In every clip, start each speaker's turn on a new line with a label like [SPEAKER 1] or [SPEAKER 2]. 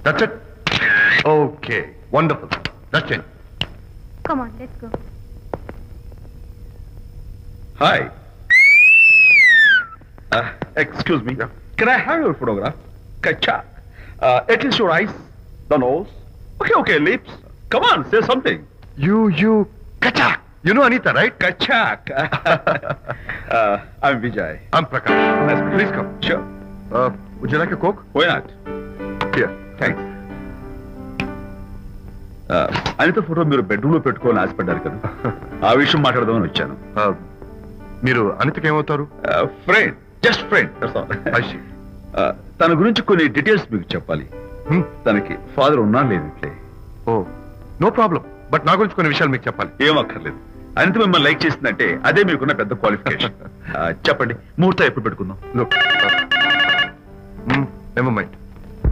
[SPEAKER 1] That's it? Okay, wonderful. That's it.
[SPEAKER 2] Come on, let's go.
[SPEAKER 3] Hi. Excuse me.
[SPEAKER 1] Yeah.
[SPEAKER 3] Can I have your photograph? Kachak. At least your eyes, the nose. Okay, lips. Come on, say something.
[SPEAKER 1] You, Kachak. You know Anita, right?
[SPEAKER 3] Kachak. I'm Vijay.
[SPEAKER 1] I'm Prakash.
[SPEAKER 3] Nice to meet you.
[SPEAKER 1] Please come.
[SPEAKER 3] Sure.
[SPEAKER 1] Would you like a Coke?
[SPEAKER 3] Why not?
[SPEAKER 1] Here.
[SPEAKER 3] Thanks. Anitha photo మీరు bedroom లో పెట్టుకోవాలని ఆశపడ్డారు కదా ఆ విషయం మాట్లాడదామని వచ్చాను.
[SPEAKER 1] మీరు అనితకి ఏమవుతారు?
[SPEAKER 3] Friend, just friend. తన గురించి కొన్ని డీటెయిల్స్ మీకు చెప్పాలి. తనకి ఫాదర్ ఉన్నా లేదు ఇట్లే.
[SPEAKER 1] ఓ నో ప్రాబ్లం, బట్ నా గురించి కొన్ని విషయాలు మీకు చెప్పాలి.
[SPEAKER 3] ఏం అక్కర్లేదు. అనిత మిమ్మల్ని లైక్ చేసిందంటే అదే మీకున్న పెద్ద క్వాలిఫికేషన్. చెప్పండి, ముహూర్తం ఎప్పుడు పెట్టుకుందాం?
[SPEAKER 1] నెవర్ మైండ్,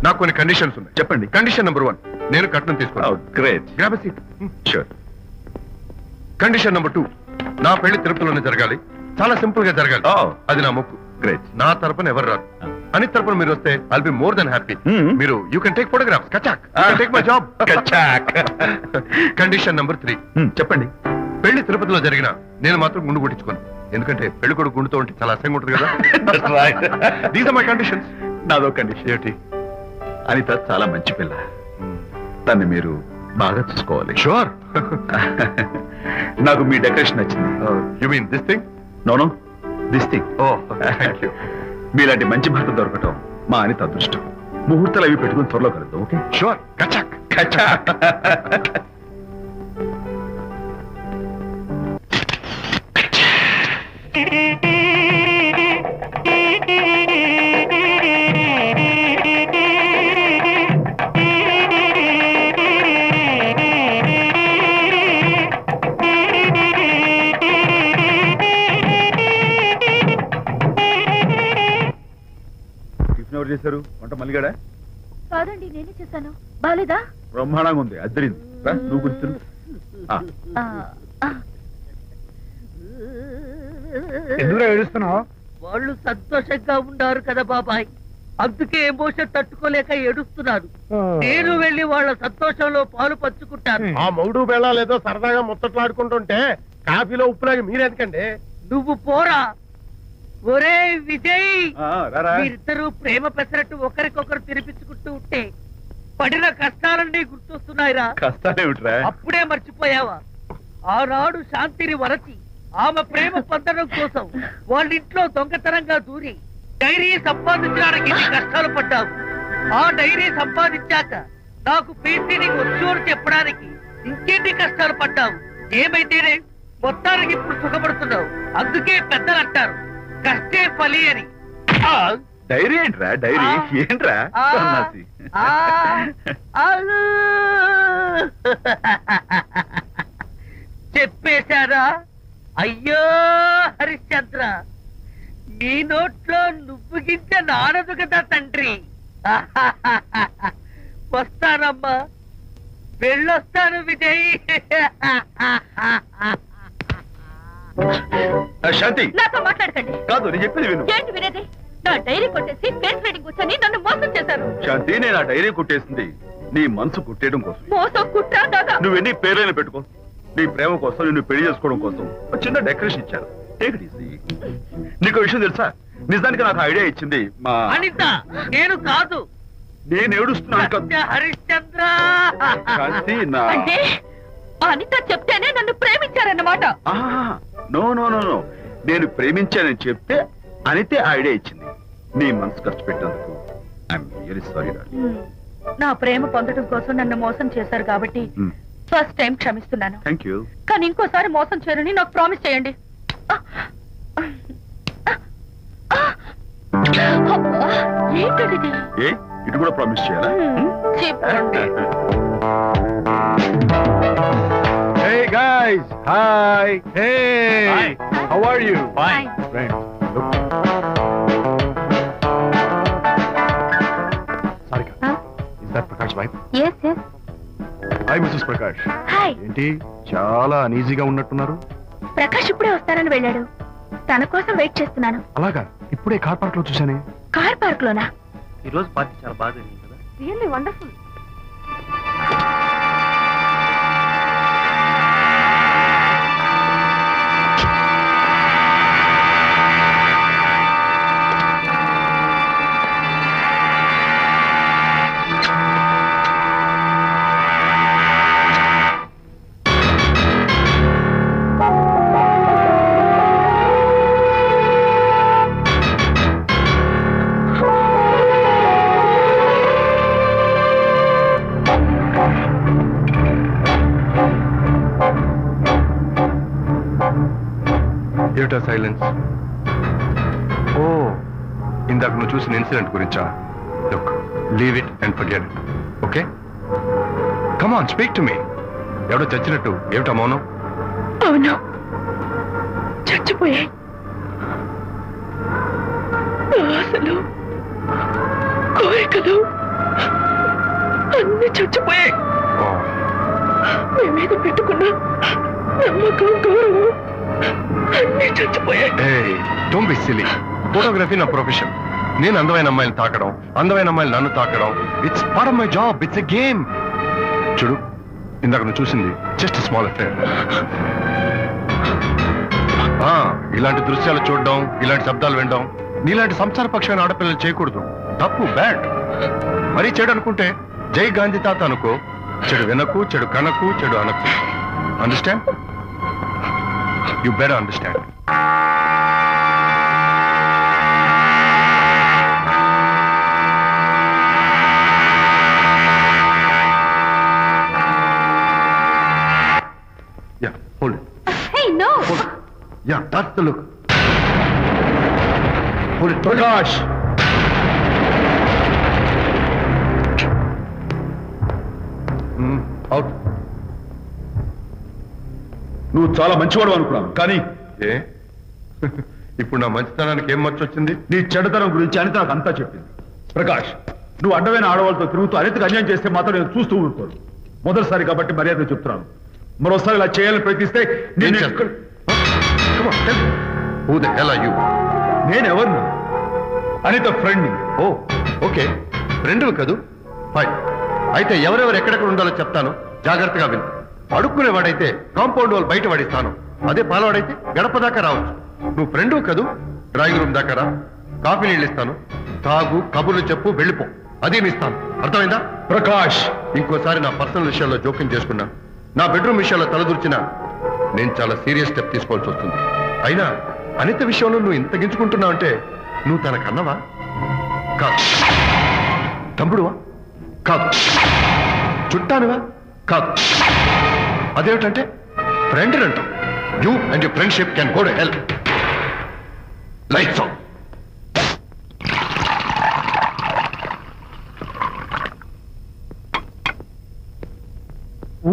[SPEAKER 1] నాకు కొన్ని కండిషన్స్ ఉన్నాయి.
[SPEAKER 3] చెప్పండి.
[SPEAKER 1] కండిషన్ నెంబర్ 1, నేను కట్నం తీసుకున్నాను.
[SPEAKER 3] Great.
[SPEAKER 1] Grab a seat.
[SPEAKER 3] Sure.
[SPEAKER 1] Condition number 2, నా పెళ్లి తిరుపతిలోనే జరగాలి. చాలా సింపుల్ గా జరగాలి. అది నా మొక్కు.
[SPEAKER 3] గ్రేట్.
[SPEAKER 1] నా తరపున ఎవరు రారు. అని తరపున మీరు వస్తే I'll be more than happy. మీరు యూ కెన్ టేక్ ఫోటోగ్రాఫ్స్. కచాక్. Take my job.
[SPEAKER 3] కచాక్.
[SPEAKER 1] కండిషన్ నెంబర్ 3,
[SPEAKER 3] చెప్పండి.
[SPEAKER 1] పెళ్లి తిరుపతిలో జరిగిన నేను మాత్రం గుండు కొట్టించుకోను. ఎందుకంటే పెళ్లి కొడుకు గుండుతో ఉంటే చాలా అసహ్యంగా ఉంటుంది కదా. These are my conditions.
[SPEAKER 3] నాదో కండిషన్ ఏంటి? అనిత చాలా మంచి పిల్ల. తన్ని మీరు బాగా చూసుకోవాలి.
[SPEAKER 1] షూర్.
[SPEAKER 3] నాకు మీ డెకరేషన్ నచ్చింది.
[SPEAKER 1] You mean this thing?
[SPEAKER 3] No, this thing.
[SPEAKER 1] Oh thank you.
[SPEAKER 3] మీలాంటి మంచి భర్త దొరకటం మా అనిత అదృష్టం. ముహూర్తాలు అవి పెట్టుకుని త్వరలో కలుద్దాం. ఓకే?
[SPEAKER 1] షూర్. కచాక్.
[SPEAKER 3] కచాక్. ఎవరు చేశారు వంట? మల్లిగాడా?
[SPEAKER 2] కాదండి, నేనే చేశాను. బాలేదా?
[SPEAKER 3] బ్రహ్మాండంగా ఉంది. అద్దరింది. నువ్వు గుర్తు.
[SPEAKER 4] ఎందుకు ఏడుస్తున్నావు?
[SPEAKER 5] వాళ్ళు సంతోషంగా ఉన్నారు కదా బాబాయ్, అందుకే ఎమోషన్ తట్టుకోలేక ఏడుస్తున్నారు. నేను వెళ్ళి వాళ్ళ సంతోషంలో పాలు పంచుకుంటాను.
[SPEAKER 4] ఆ మౌడు బెళ్ళాలేదో సరదాగా ముచ్చట్లాడుకుంటుంటే కాఫీలో ఉప్పులాగా మీరెందుకండి?
[SPEAKER 5] నువ్వు పోరా. ఒరే విజయ్,
[SPEAKER 3] రారా.
[SPEAKER 5] మీరిద్దరూ ప్రేమ పెసరట్టు ఒకరికొకరు తినిపించుకుంటూ ఉంటే పడిన కష్టాలన్నీ గుర్తొస్తున్నాయిరా.
[SPEAKER 3] కష్టాలేమిట్రా?
[SPEAKER 5] అప్పుడే మర్చిపోయావా? ఆనాడు శాంతిని వరచి ఆమె ప్రేమ పొందడం కోసం వాళ్ళ ఇంట్లో దొంగతనంగా దూరి డైరీ సంపాదించడానికి ఎన్ని కష్టాలు పడ్డావు. ఆ డైరీ సంపాదించాక నాకు పీసీని వచ్చోరు చెప్పడానికి ఇంకెన్ని కష్టాలు పడ్డావు. ఏమైతేనే మొత్తానికి ఇప్పుడు సుఖపడుతున్నావు. అందుకే పెద్దలు అంటారు కష్టే ఫలి అని.
[SPEAKER 3] డైరీ ఏంట్రా? డైరీ ఏంట్రా?
[SPEAKER 5] చెప్పేశారా? అయ్యో హరిశ్చంద్ర, నీ నోట్లో నువ్వు గింజ నానదు కదా తండ్రి. వస్తానమ్మా, వెళ్ళొస్తాను విజయ్.
[SPEAKER 3] శాంతి,
[SPEAKER 2] నాతో మాట్లాడకండి.
[SPEAKER 3] కాదు నేను చెప్పేది విను.
[SPEAKER 2] ఏంటి వినేది? నా డైరీ కొట్టేసి ఫేస్ రీడింగ్ కూర్చొని నన్ను మోసం చేశారు.
[SPEAKER 3] శాంతి, నేను ఆ డైరీ కుట్టేసింది నీ మనసు కుట్టేయడం కోసం.
[SPEAKER 2] మోసం కుట్రా దాదా?
[SPEAKER 3] నువ్వు ఎన్ని పేర్లైనా పెట్టుకో, నీ ప్రేమ కోసం, నిన్ను పెళ్లి చేసుకోవడం కోసం ఒక చిన్న డెకరేషన్ ఇచ్చారు. Take it easy. నీకు విషయం తెలుసా? నిజానికి నాకు ఐడియా ఇచ్చింది మా
[SPEAKER 5] అనిత. నేను కాదు.
[SPEAKER 3] నేను ఏడుస్తున్నాను కదా
[SPEAKER 5] హరిశ్చంద్ర.
[SPEAKER 3] శాంతి, నా
[SPEAKER 2] అంటే అనిత చెప్తేనే నన్ను ప్రేమించారన్నమాట.
[SPEAKER 3] నో నో నో నో, నేను ప్రేమించానని చెప్తే అనితే ఐడియా ఇచ్చింది. నీ మనసు ఖర్చు పెట్టేందుకు ఐఎమ్ రియల్లీ సారీ.
[SPEAKER 2] నా ప్రేమ పొందడం కోసం నన్ను మోసం చేశారు కాబట్టి ఫస్ట్ టైం క్షమిస్తున్నాను.
[SPEAKER 3] Thank you.
[SPEAKER 2] కానీ ఇంకోసారి మోసం చేయరని నాకు ప్రామిస్ చేయండి. ఏంటది?
[SPEAKER 3] ఏ ఇటు కూడా ప్రామిస్ చేయాలా?
[SPEAKER 2] చెప్పండి.
[SPEAKER 1] Hey guys, hi. Hey.
[SPEAKER 4] Hi.
[SPEAKER 1] How are you?
[SPEAKER 2] Fine.
[SPEAKER 1] Friend. Look. Sarika.
[SPEAKER 2] Huh?
[SPEAKER 1] Is that Prakash wife?
[SPEAKER 2] Yes, yes.
[SPEAKER 1] Hi, Mrs. Prakash.
[SPEAKER 2] Hi.
[SPEAKER 1] ఏంటి చాలా అనీజీగా ఉన్నట్టున్నారు?
[SPEAKER 2] ప్రకాష్ ఇప్పుడే వస్తానని వెళ్ళాడు. తన కోసం వెయిట్ చేస్తున్నాను.
[SPEAKER 1] అలాగా? ఇప్పుడే కార్ పార్క్ లో చూసానే.
[SPEAKER 2] కార్ పార్క్ లోనా?
[SPEAKER 6] ఈ రోజు పార్టీ చాలా బాగా జరిగింది కదా.
[SPEAKER 2] Really wonderful.
[SPEAKER 1] ఏమిటా సైలెన్స్? ఓ, ఇందాక నువ్వు చూసిన ఇన్సిడెంట్ గురించా? Look, leave it and forget it. Okay, come on, speak to me. ఎవడో చచ్చినట్టు ఏమిటా మౌనం?
[SPEAKER 2] అవును, చచ్చిపోయాయి. ఆశలు, కోరికలు అన్ని చచ్చిపోయాయి. మీ మీద పెట్టుకున్న నమ్మకం, గౌరవం అన్ని చచ్చిపోయాయి.
[SPEAKER 1] Don't be silly. ఫోటోగ్రఫీ నా ప్రొఫెషన్. నేను అందమైన అమ్మాయిని తాకడం, అందమైన అమ్మాయిలు నన్ను తాకడం, it's part of my job. It's a game. చూడు, ఇందాక నువ్వు చూసింది జస్ట్ స్మాల్ అఫేర్. ఇలాంటి దృశ్యాలు చూడడం, ఇలాంటి శబ్దాలు వినడం నీలాంటి సంసార పక్షమైన ఆడపిల్లలు చేయకూడదు. తప్పు, బ్యాడ్. మరీ చెడు అనుకుంటే జై గాంధీ తాత అనుకో. చెడు వినకు, చెడు కనకు, చెడు అనకు. Understand? You better understand. Yeah, hold it.
[SPEAKER 2] Hey, no!
[SPEAKER 1] Hold it. Yeah, that's the look. Hold it.
[SPEAKER 3] Prakash,
[SPEAKER 1] Out.
[SPEAKER 3] నువ్వు చాలా మంచివాడు అనుకున్నాను, కానీ
[SPEAKER 1] ఏ ఇప్పుడు నా మంచితనానికి ఏం మర్చి వచ్చింది?
[SPEAKER 3] నీ చెడ్డతనం గురించి అనిత నాకు అంతా చెప్పింది. ప్రకాష్, నువ్వు అడ్డమైన ఆడవాళ్ళతో తిరుగుతూ అనితకు అన్యాయం చేస్తే మాత్రం నేను చూస్తూ ఉంటాను. మొదటిసారి కాబట్టి మర్యాద చెప్తున్నాను. మరోసారి ఇలా చేయాలని ప్రయత్నిస్తే నేను
[SPEAKER 1] Come on, tell me. Who the hell are you?
[SPEAKER 3] నేనెవరిని? అనిత ఫ్రెండ్.
[SPEAKER 1] ఓ, ఓకే, ఫ్రెండ్ కదూ? ఫైన్. అయితే ఎవరెవరు ఎక్కడెక్కడ ఉండాలో చెప్తాను, జాగ్రత్తగా విను. అడుక్కునేవాడైతే కాంపౌండ్ వాళ్ళు బయట పడిస్తాను. అదే పాలవాడైతే గడప దాకా రావచ్చు. నువ్వు ఫ్రెండ్ కదూ? డ్రాయింగ్ రూమ్ దాకా రా, కాఫీ నీళ్ళు ఇస్తాను, తాగు, కబుర్లు చెప్పు, వెళ్ళిపో. అదేమి ఇస్తాను. అర్థమైందా?
[SPEAKER 3] ప్రకాష్,
[SPEAKER 1] ఇంకోసారి నా పర్సనల్ విషయాల్లో జోక్యం చేసుకున్నా, నా బెడ్రూమ్ విషయాల్లో తలదూర్చినా నేను చాలా సీరియస్ స్టెప్ తీసుకోవాల్సి వస్తుంది. అయినా అనిత విషయంలో నువ్వు ఇంత గించుకుంటున్నావు అంటే నువ్వు తనకన్నవా? కాదు. తమ్ముడువా? కాదు. చుట్టానువా? కాదు. అదేమిటంటే ఫ్రెండ్ అంటావు. You and your friendship can go to hell. Lights on.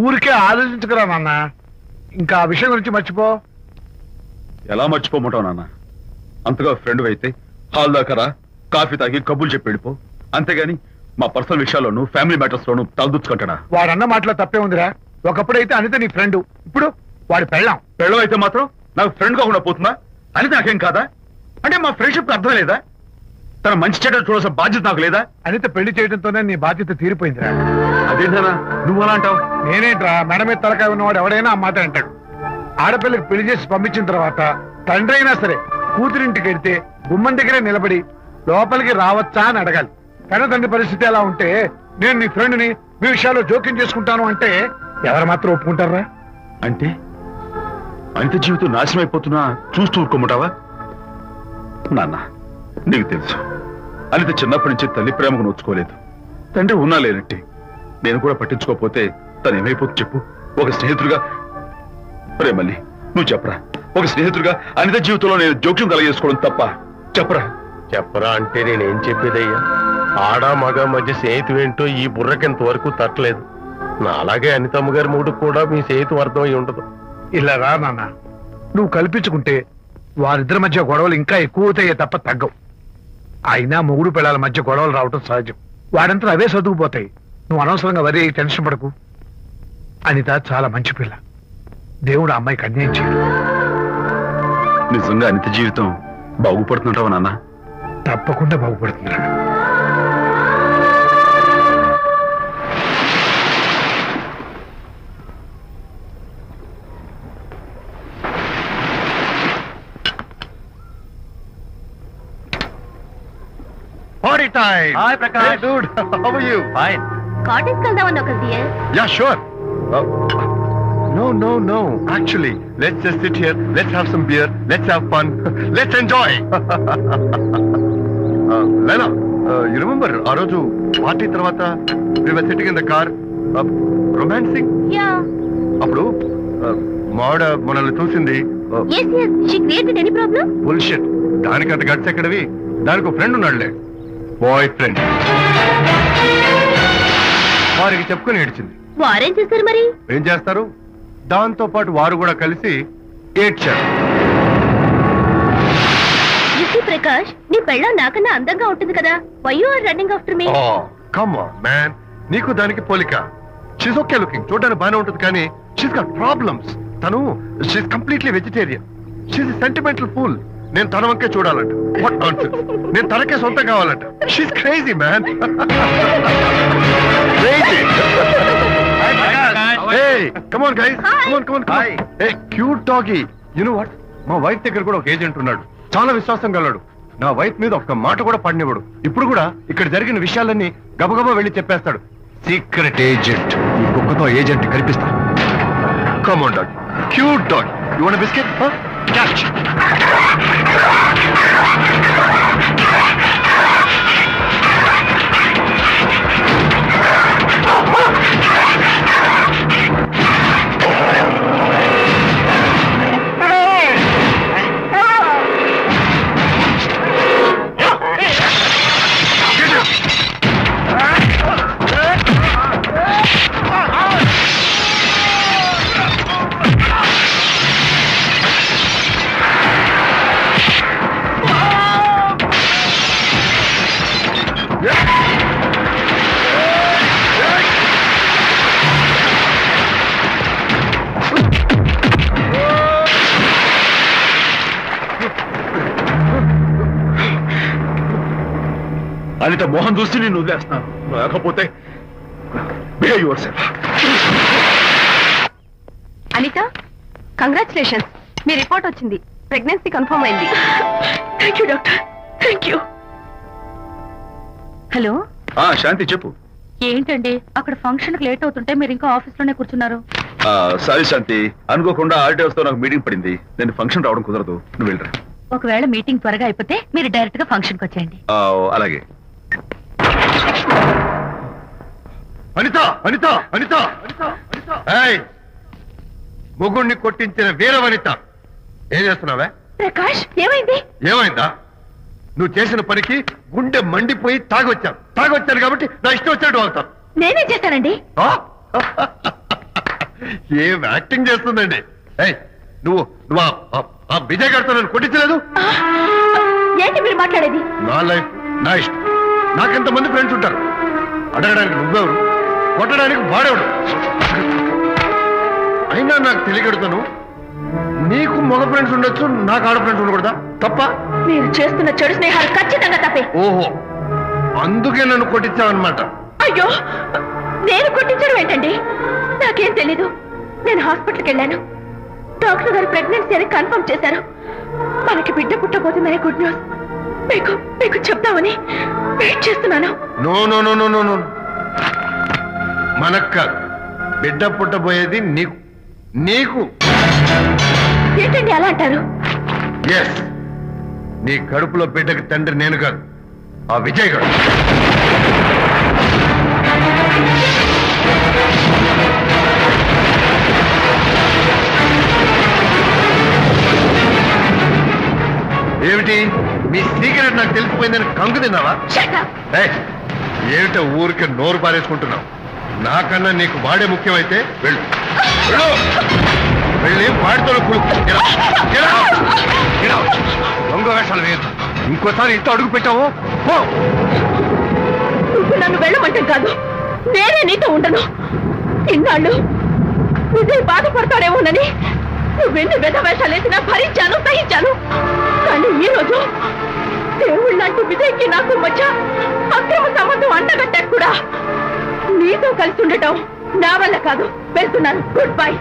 [SPEAKER 4] ఊరికే ఆలోచించుకురా నాన్న, ఇంకా ఆ విషయం గురించి మర్చిపో.
[SPEAKER 3] ఎలా మర్చిపోమంటావు నాన్న? అంతగా ఫ్రెండ్ అయితే హాల్ దాకా రా, కాఫీ తాగి కబుర్లు చెప్పి వెళ్ళిపో. అంతేగాని మా పర్సనల్ విషయాల్లోనూ ఫ్యామిలీ మ్యాటర్స్ లోనూ తలదూచుకుంటాడా?
[SPEAKER 4] వాడన్న మాటలో తప్పే ఉందిరా. ఒకప్పుడైతే అనిత నీ ఫ్రెండ్, ఇప్పుడు వాడి పెళ్ళాం.
[SPEAKER 3] పెళ్ళం అయితే మాత్రం నాకు ఫ్రెండ్ కాకుండా పోతుందా? అనిత నాకేం కాదా? అంటే మా ఫ్రెండ్షిప్ అర్థం లేదా? తన మంచి చెడ్డ చూడాల్సిన బాధ్యత నాకు లేదా?
[SPEAKER 4] అనిత పెళ్లి చేయడంతోనే నీ బాధ్యత తీరిపోయిందిరా.
[SPEAKER 3] అదేంటనా నువ్వు అలా అంటావు?
[SPEAKER 4] నేనేంట్రా, మెడ మీద తలకాయ ఉన్నవాడు ఎవడైనా ఆ మాట అంటాడు. ఆడపిల్లకి పెళ్లి చేసి పంపించిన తర్వాత తండ్రి అయినా సరే కూతురింటికి వెళ్తే గుమ్మం దగ్గరే నిలబడి లోపలికి రావచ్చా అని అడగాలి. కన్న తండ్రి పరిస్థితి ఎలా ఉంటే నేను నీ ఫ్రెండ్ని మీ విషయాల్లో జోక్యం చేసుకుంటాను అంటే ఎవరు మాత్రం ఒప్పుకుంటారా?
[SPEAKER 3] అంటే అనిత జీవితం నాశనం అయిపోతున్నా చూస్తూ ఊరుకోమంటావా? నాన్న, నీకు తెలుసు అనిత చిన్నప్పటి నుంచి తల్లి ప్రేమకు నోచుకోలేదు. తండ్రి ఉన్నా లేనట్టే. నేను కూడా పట్టించుకోకపోతే తను ఏమైపోతుంది చెప్పు? ఒక స్నేహితుడిగా మళ్ళీ నువ్వు చెప్పరా, ఒక స్నేహితుడిగా అనిత జీవితంలో నేను జోక్యం కలగజేసుకోవడం తప్ప? చెప్పరా.
[SPEAKER 4] చెప్పరా అంటే నేనేం చెప్పేదయ్యా? ఆడ మగ మధ్య స్నేహితు ఏంటో ఈ బుర్రకింత వరకు తట్టలేదు. నా అలాగే అనితమ్మ గారి మూడు కూడా మీ స్నేహితు అర్థం అయి ఉండదు. ఇలా రా నాన్న, నువ్వు కల్పించుకుంటే వారిద్దరి మధ్య గొడవలు ఇంకా ఎక్కువ అవుతాయే తప్ప తగ్గవు. అయినా మొగుడు పిల్లల మధ్య గొడవలు రావటం సహజం. వాడంతా అవే సర్దుకుపోతాయి. నువ్వు అనవసరంగా వరి టెన్షన్ పడకు. అనిత చాలా మంచి పిల్ల. దేవుడు అమ్మాయికి అన్యాయం చేయడు.
[SPEAKER 3] నిజంగా అనిత జీవితం బాగుపడుతుంటావా నాన్న?
[SPEAKER 4] తప్పకుండా బాగుపడుతుందిరా.
[SPEAKER 1] time.
[SPEAKER 6] Hi, Prakash.
[SPEAKER 1] Hey, dude. How are you?
[SPEAKER 6] Fine.
[SPEAKER 2] Cottage వెళ్దామని ఒక dear
[SPEAKER 1] Yeah, sure. No. Actually, let's just sit here. Let's have some beer. Let's have fun. Let's enjoy. Lena, you remember ఆ రోజు party తర్వాత we were sitting in the car, romancing?
[SPEAKER 2] Yeah
[SPEAKER 1] అప్పుడు మావిడ మనల్ని చూసింది.
[SPEAKER 2] yes she created any problem
[SPEAKER 1] bullshit. దానికంత guts ఎక్కడవి? దానికి ఒక ఫ్రెండ్ ఉన్నాడులే, బాయ్ ఫ్రెండ్. వారికి చెప్పుకొని ఏడ్చింది.
[SPEAKER 2] వారేం చేశారు మరి
[SPEAKER 1] ఏం చేస్తారు, దాంతో పాటు వారు కూడా కలిసి ఏడ్చారు.
[SPEAKER 2] ప్రకాష్ నీ పెళ్ళం నాకన్నా అందంగా ఉంటుంది కదా, why you are running after me?
[SPEAKER 1] Come on man, నీకు దానికి పోలిక. షీస్ ఓకే లుకింగ్, చూడడానికి బాగానే ఉంటుంది, కానీ షీస్ గాట్ ప్రాబ్లమ్స్. తను she's completely vegetarian. She's sentimental pool. నేను తన వంకే చూడాలంట. What nonsense. నేను తనకే సొంతం కావాలంట. She's crazy man. Crazy. Hey, come on guys. Come on. Hey, cute doggy. You know what? మా వైఫ్ దగ్గర కూడా ఒక ఏజెంట్ ఉన్నాడు, చాలా విశ్వాసం గలడు. నా వైఫ్ మీద ఒక్క మాట కూడా పడినివ్వడు. ఇప్పుడు కూడా ఇక్కడ జరిగిన విషయాలన్నీ గబగబా వెళ్ళి చెప్పేస్తాడు. Secret agent. ఈ కుక్కతో ఏజెంట్ కనిపిస్తా. Come on dog. Cute dog. You want a biscuit? Huh? Catch.
[SPEAKER 3] Anitha Mohan చూసి నేను వదిలేస్తున్నాను, లేకపోతే behave yourself.
[SPEAKER 2] Anita, congratulations, మీ రిపోర్ట్ వచ్చింది, ప్రెగ్నెన్సీ కన్ఫర్మ్ అయింది. Thank you doctor, thank you. Hello
[SPEAKER 3] Shanti చెప్పు.
[SPEAKER 2] ఏంటండి అక్కడ ఫంక్షన్ కి లేట్ అవుతుంటే మీరు ఇంకా ఆఫీస్ లోనే కూర్చున్నారు?
[SPEAKER 3] సారీ శాంతి, అనుకోకుండా ఆర్డర్స్ తో నాకు మీటింగ్ పడింది, నేను ఫంక్షన్ రావడం కుదరదు, నువ్వు వెళ్ళరా.
[SPEAKER 2] ఒకవేళ మీటింగ్ త్వరగా అయిపోతే మీరు డైరెక్ట్ గా ఫంక్షన్ కి వచ్చేయండి.
[SPEAKER 3] అలాగే.
[SPEAKER 1] అనిత, మొగుణ్ణి కొట్టించిన వీర వనిత, ఏం చేస్తున్నావే?
[SPEAKER 2] ప్రకాష్, ఏమైంది?
[SPEAKER 1] ఏమైందా? నువ్వు చేసిన పనికి గుండె మండిపోయి తాగొచ్చాను కాబట్టి నా ఇష్టం వచ్చినట్టు వాగుతాను.
[SPEAKER 2] నేనేం చేశానండి?
[SPEAKER 1] ఏం యాక్టింగ్ చేస్తుందండి. నువ్వు ఆ విజయ్ గారితో నన్ను కొట్టించలేదు.
[SPEAKER 2] ఏంటి మీరు మాట్లాడేది?
[SPEAKER 1] నా లైఫ్ నా ఇష్టం. నాకెంతమంది ఫ్రెండ్స్ ఉంటారు. అడగడానికి నువ్వెవరు, కొట్టడానికి వాడేవాడు. అయినా నాకు తెలియగడుతాను, నీకు మగ ఫ్రెండ్స్ ఉండొచ్చు, నాకు ఆడ ఫ్రెండ్స్ ఉండకూడదా? తప్ప?
[SPEAKER 2] మీరు చేస్తున్న చెడు స్నేహాలు ఖచ్చితంగా తప్పే.
[SPEAKER 1] ఓహో, అందుకే నన్ను కొట్టించావన్నమాట.
[SPEAKER 2] అయ్యో, నేను కొట్టించడం ఏంటండి? నాకేం తెలీదు. నేను హాస్పిటల్కి వెళ్ళాను, డాక్టర్ గారు ప్రెగ్నెన్సీ అని కన్ఫర్మ్ చేశారు. మనకి బిడ్డ పుట్టబోతుందనే గుడ్ న్యూస్ మీకు చెప్తామని వెయిట్ చేస్తున్నాను.
[SPEAKER 1] నో, మనక్క బిడ్డ పుట్టబోయేది నీకు.
[SPEAKER 2] ఏంటండి అలా అంటారు?
[SPEAKER 1] ఎస్, నీ కడుపులో బిడ్డకి తండ్రి నేను కాదు, ఆ విజయ్ గారు. ఏమిటి మీ సీక్రెట్ నాకు తెలిసిపోయిందని కంగు తిన్నావా? ఏమిటో ఊరికే నోరు పారేసుకుంటున్నావు? నాకన్నా నీకు వాడే ముఖ్యమైతే వెళ్ళు వెళ్ళి వాడితో దొంగ వేషాలు వేయదు. ఇంకోసారి ఇంట్లో అడుగు పెట్టావు
[SPEAKER 2] నువ్వు నన్ను వెళ్ళమంటాం కాదు, నేనే నీతో ఉండను. ఇన్నాళ్ళు విజయ్ బాధపడతాడేమోనని నువ్వెన్ని వేషాలు వేసినా భరించాను, సహించాను. కానీ ఈ రోజు దేవుళ్ళ లాంటి విజయ్కి నాకు మధ్య అక్రమ సంబంధం అంటగట్టా కూడా. నీతో కలిసి ఉండటం నా వల్ల కాదు. వెళ్తున్నాను. Good bye.